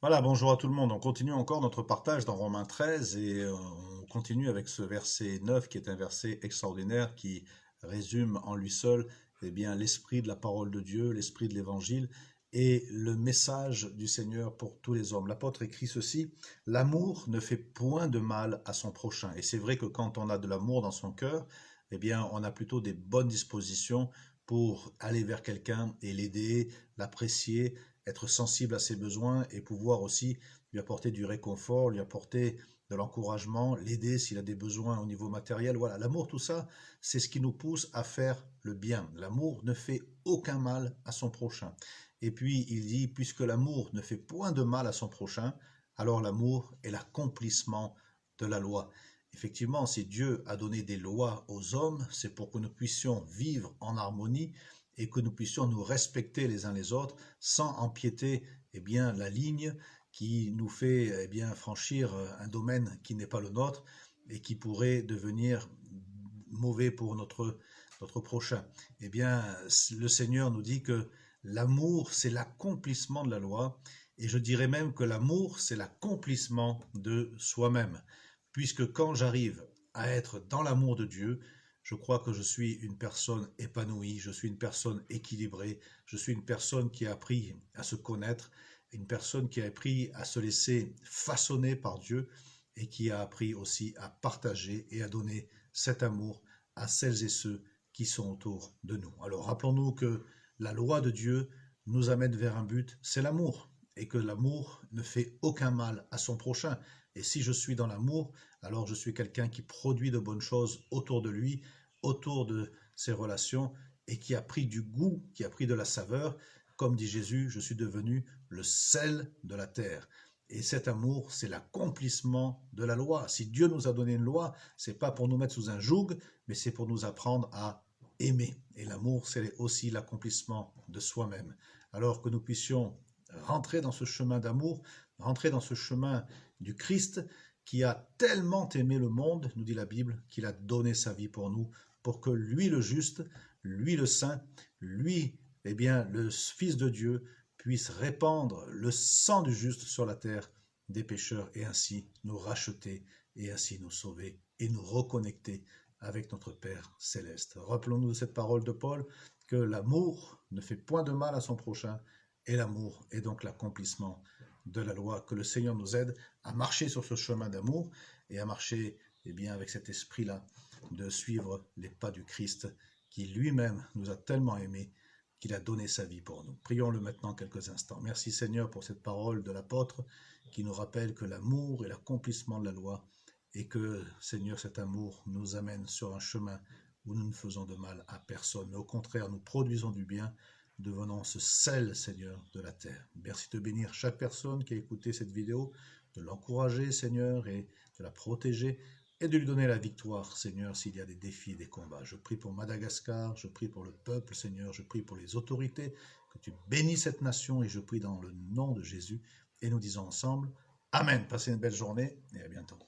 Voilà, bonjour à tout le monde. On continue encore notre partage dans Romains 13 et on continue avec ce verset 9 qui est un verset extraordinaire qui résume en lui seul l'esprit de la parole de Dieu, l'esprit de l'évangile et le message du Seigneur pour tous les hommes. L'apôtre écrit ceci: l'amour ne fait point de mal à son prochain. Et c'est vrai que quand on a de l'amour dans son cœur, on a plutôt des bonnes dispositions pour aller vers quelqu'un et l'aider, l'apprécier, être sensible à ses besoins et pouvoir aussi lui apporter du réconfort, lui apporter de l'encouragement, l'aider s'il a des besoins au niveau matériel. Voilà, l'amour, tout ça, c'est ce qui nous pousse à faire le bien. L'amour ne fait aucun mal à son prochain. Et puis, il dit, puisque l'amour ne fait point de mal à son prochain, alors l'amour est l'accomplissement de la loi. Effectivement, si Dieu a donné des lois aux hommes, c'est pour que nous puissions vivre en harmonie et que nous puissions nous respecter les uns les autres sans empiéter la ligne qui nous fait franchir un domaine qui n'est pas le nôtre et qui pourrait devenir mauvais pour notre prochain. Le Seigneur nous dit que l'amour, c'est l'accomplissement de la loi, et je dirais même que l'amour, c'est l'accomplissement de soi-même, puisque quand j'arrive à être dans l'amour de Dieu, je crois que je suis une personne épanouie, je suis une personne équilibrée, je suis une personne qui a appris à se connaître, une personne qui a appris à se laisser façonner par Dieu et qui a appris aussi à partager et à donner cet amour à celles et ceux qui sont autour de nous. Alors rappelons-nous que la loi de Dieu nous amène vers un but, c'est l'amour, et que l'amour ne fait aucun mal à son prochain. Et si je suis dans l'amour, alors je suis quelqu'un qui produit de bonnes choses autour de lui, autour de ses relations, et qui a pris du goût, qui a pris de la saveur. Comme dit Jésus, je suis devenu le sel de la terre. Et cet amour, c'est l'accomplissement de la loi. Si Dieu nous a donné une loi, c'est pas pour nous mettre sous un joug, mais c'est pour nous apprendre à aimer. Et l'amour, c'est aussi l'accomplissement de soi-même. Alors que nous puissions rentrer dans ce chemin d'amour, rentrer dans ce chemin du Christ qui a tellement aimé le monde, nous dit la Bible, qu'il a donné sa vie pour nous, pour que lui le juste, lui le saint, lui, le Fils de Dieu, puisse répandre le sang du juste sur la terre des pécheurs et ainsi nous racheter et ainsi nous sauver et nous reconnecter avec notre Père céleste. Rappelons-nous de cette parole de Paul que l'amour ne fait point de mal à son prochain et l'amour est donc l'accomplissement de la loi. Que le Seigneur nous aide à marcher sur ce chemin d'amour et à marcher avec cet esprit-là de suivre les pas du Christ qui lui-même nous a tellement aimés qu'il a donné sa vie pour nous. Prions-le maintenant quelques instants. Merci Seigneur pour cette parole de l'apôtre qui nous rappelle que l'amour est l'accomplissement de la loi et que Seigneur, cet amour nous amène sur un chemin où nous ne faisons de mal à personne, mais au contraire, nous produisons du bien, devenant ce sel, Seigneur, de la terre. Merci de bénir chaque personne qui a écouté cette vidéo, de l'encourager, Seigneur, et de la protéger, et de lui donner la victoire, Seigneur, s'il y a des défis, des combats. Je prie pour Madagascar, je prie pour le peuple, Seigneur, je prie pour les autorités, que tu bénis cette nation, et je prie dans le nom de Jésus, et nous disons ensemble, Amen. Passez une belle journée, et à bientôt.